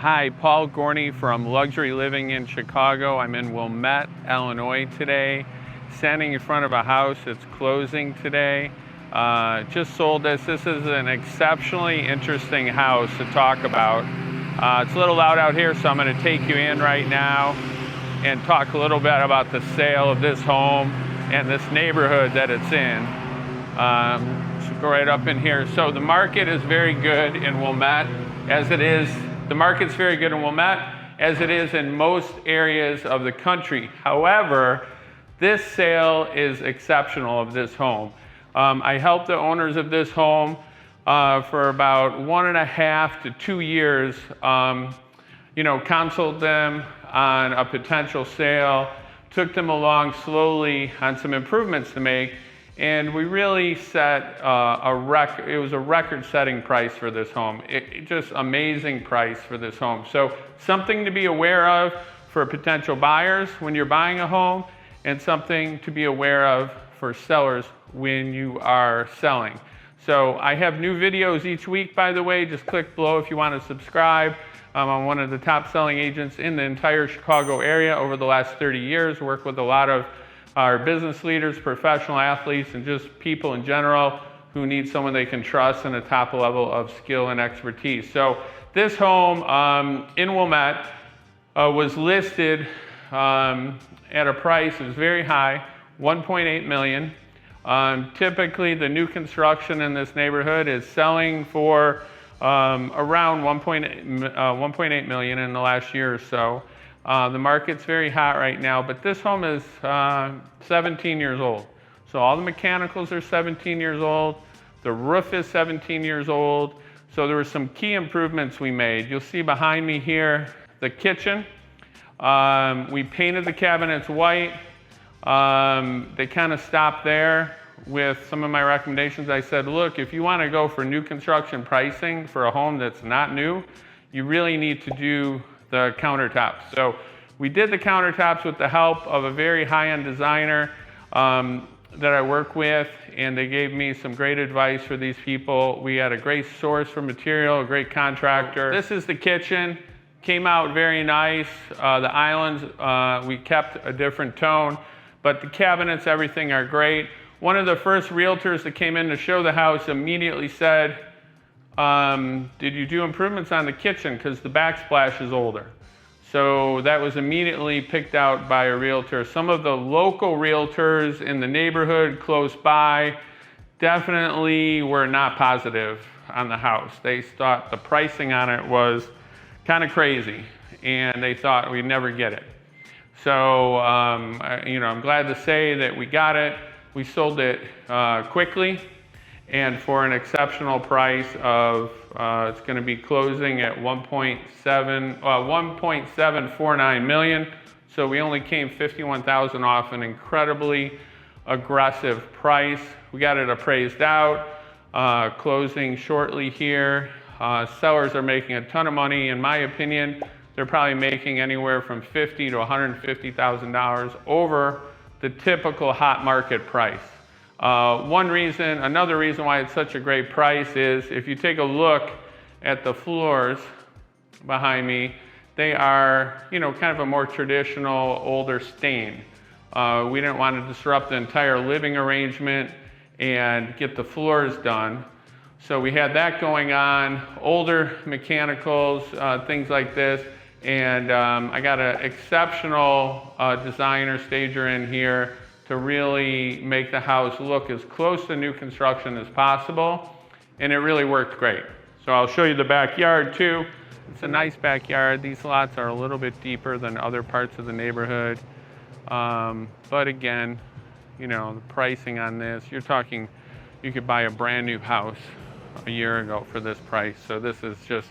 Hi, Paul Gorney from Luxury Living in Chicago. I'm in Wilmette, Illinois today, standing in front of a house that's closing today. Just sold this. This is an exceptionally interesting house to talk about. It's a little loud out here, so I'm going to take you in right now and talk a little bit about the sale of this home and this neighborhood that it's in. So go right up in here. So the market is very good in Wilmette, as it is. The market's very good in Wilmette, as it is in most areas of the country. However, this sale is exceptional of this home. I helped the owners of this home for about 1.5 to 2 years, counseled them on a potential sale, took them along slowly on some improvements to make, and we really set a record. It was a record-setting price for this home. Just amazing price for this home. So something to be aware of for potential buyers when you're buying a home, and something to be aware of for sellers when you are selling. So I have new videos each week, by the way. Just click below if you want to subscribe. I'm one of the top selling agents in the entire Chicago area over the last 30 years. Work with a lot of our business leaders, professional athletes, and just people in general who need someone they can trust and a top level of skill and expertise. So this home in Wilmette was listed at a price that was very high, $1.8 million. Typically, the new construction in this neighborhood is selling for around $1.8 million in the last year or so. The market's very hot right now, but this home is 17 years old. So all the mechanicals are 17 years old. The roof is 17 years old. So there were some key improvements we made. You'll see behind me here the kitchen. We painted the cabinets white. They kind of stopped there with some of my recommendations. I said, look, if you want to go for new construction pricing for a home that's not new, you really need to do the countertops. So we did the countertops with the help of a very high-end designer that I work with, and they gave me some great advice for these people. We had a great source for material, a great contractor. This is the kitchen. Came out very nice. The islands, we kept a different tone, but the cabinets, everything are great. One of the first realtors that came in to show the house immediately said, did you do improvements on the kitchen? Because the backsplash is older. So that was immediately picked out by a realtor. Some of the local realtors in the neighborhood close by definitely were not positive on the house. They thought the pricing on it was kind of crazy, and they thought we'd never get it. So, I'm glad to say that we got it. We sold it quickly, and for an exceptional price of, it's going to be closing at $1.749 million. So we only came $51,000 off an incredibly aggressive price. We got it appraised out, closing shortly here. Sellers are making a ton of money. In my opinion, they're probably making anywhere from $50,000 to $150,000 over the typical hot market price. Another reason why it's such a great price is if you take a look at the floors behind me, they are, kind of a more traditional, older stain. We didn't want to disrupt the entire living arrangement and get the floors done. So we had that going on, older mechanicals, things like this. And I got an exceptional designer stager in here to really make the house look as close to new construction as possible. And it really worked great. So I'll show you the backyard too. It's a nice backyard. These lots are a little bit deeper than other parts of the neighborhood. But again, the pricing on this, you're talking, you could buy a brand new house a year ago for this price. So this is just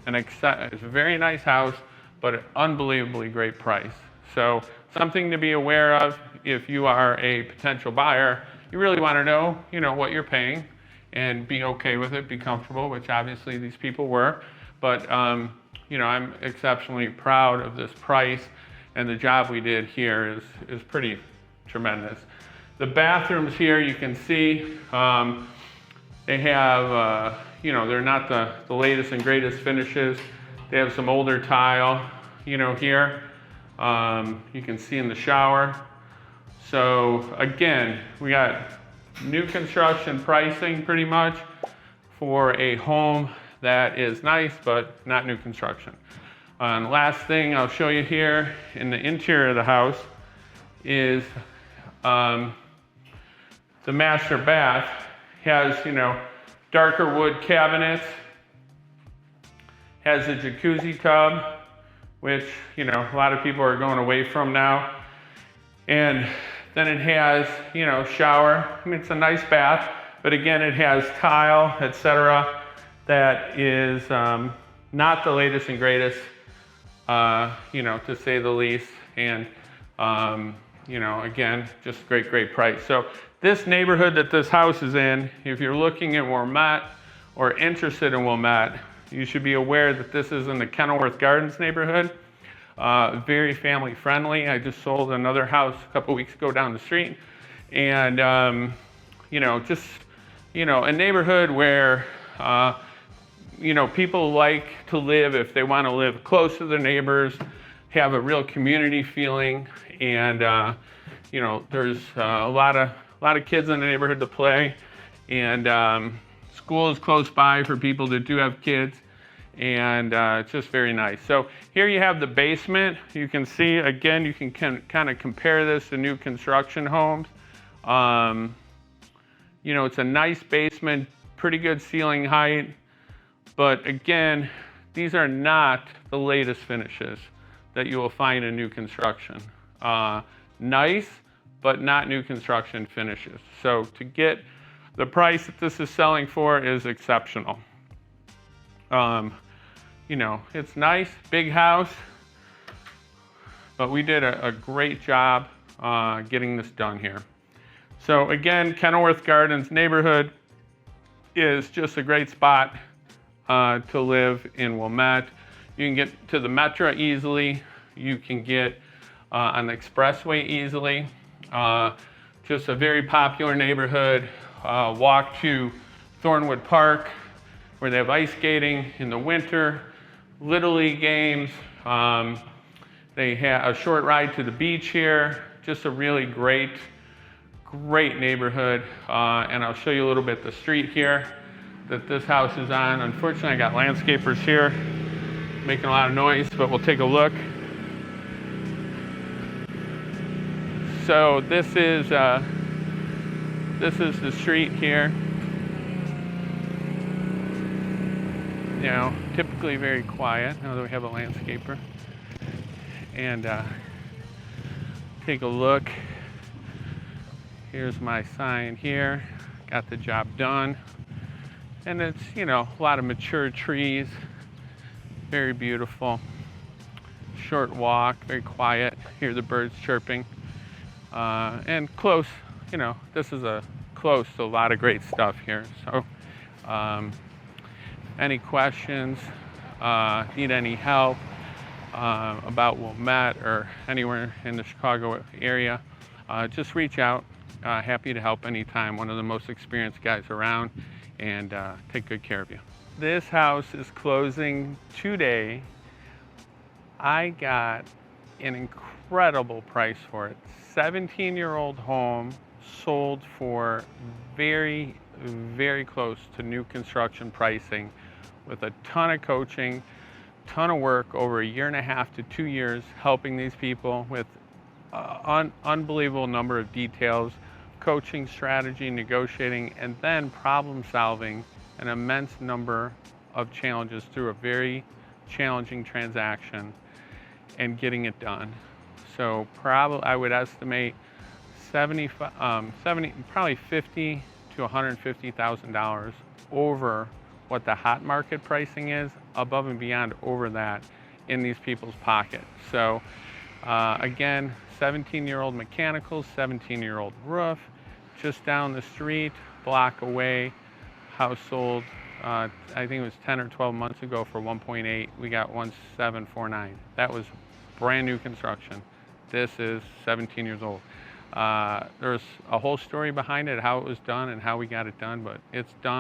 it's a very nice house, but an unbelievably great price. So something to be aware of if you are a potential buyer. You really want to know, what you're paying and be okay with it, be comfortable, which obviously these people were. But, I'm exceptionally proud of this price, and the job we did here is pretty tremendous. The bathrooms here, you can see, they have, they're not the latest and greatest finishes. They have some older tile, here. You can see in the shower. So again, we got new construction pricing pretty much for a home that is nice, but not new construction. And last thing I'll show you here in the interior of the house is the master bath. Has, darker wood cabinets, has a jacuzzi tub, which, a lot of people are going away from now. And then it has, shower. I mean, it's a nice bath, but again, it has tile, etc. That is not the latest and greatest, to say the least. And, again, just great price. So this neighborhood that this house is in, if you're looking at Wilmette or interested in Wilmette, you should be aware that this is in the Kenilworth Gardens neighborhood. Very family friendly. I just sold another house a couple weeks ago down the street. And, just, a neighborhood where, people like to live if they want to live close to their neighbors, have a real community feeling, and, there's a lot of kids in the neighborhood to play, and school is close by for people that do have kids, and it's just very nice. So here you have the basement. You can see, again, you can kind of compare this to new construction homes. It's a nice basement, pretty good ceiling height, but again, these are not the latest finishes that you will find in new construction. Nice, but not new construction finishes. So to get the price that this is selling for is exceptional. It's nice, big house, but we did a great job getting this done here. So again, Kenilworth Gardens neighborhood is just a great spot to live in Wilmette. You can get to the Metro easily. You can get on the expressway easily. Just a very popular neighborhood. Walk to Thornwood Park, where they have ice skating in the winter, Little League games. They have a short ride to the beach here. Just a really great neighborhood. And I'll show you a little bit the street here that this house is on. Unfortunately, I got landscapers here making a lot of noise, but we'll take a look. So this is the street here. Typically very quiet, now that we have a landscaper. And take a look. Here's my sign here. Got the job done. And it's, a lot of mature trees. Very beautiful. Short walk, very quiet. Hear the birds chirping. And close, this is close to a lot of great stuff here. So, any questions, need any help about Wilmette or anywhere in the Chicago area, just reach out. Happy to help anytime. One of the most experienced guys around, and take good care of you. This house is closing today. I got an incredible price for it. 17-year-old home, sold for very, very close to new construction pricing, with a ton of coaching, ton of work over 1.5 to 2 years, helping these people with unbelievable number of details, coaching, strategy, negotiating, and then problem solving an immense number of challenges through a very challenging transaction and getting it done. So probably I would estimate probably $50,000 to $150,000 over what the hot market pricing is, above and beyond over that in these people's pocket. So again, 17-year-old mechanicals, 17-year-old roof, just down the street, block away, house sold, I think it was 10 or 12 months ago for 1.8. We got 1.749. That was brand new construction. This is 17 years old. There's a whole story behind it, how it was done and how we got it done, but it's done.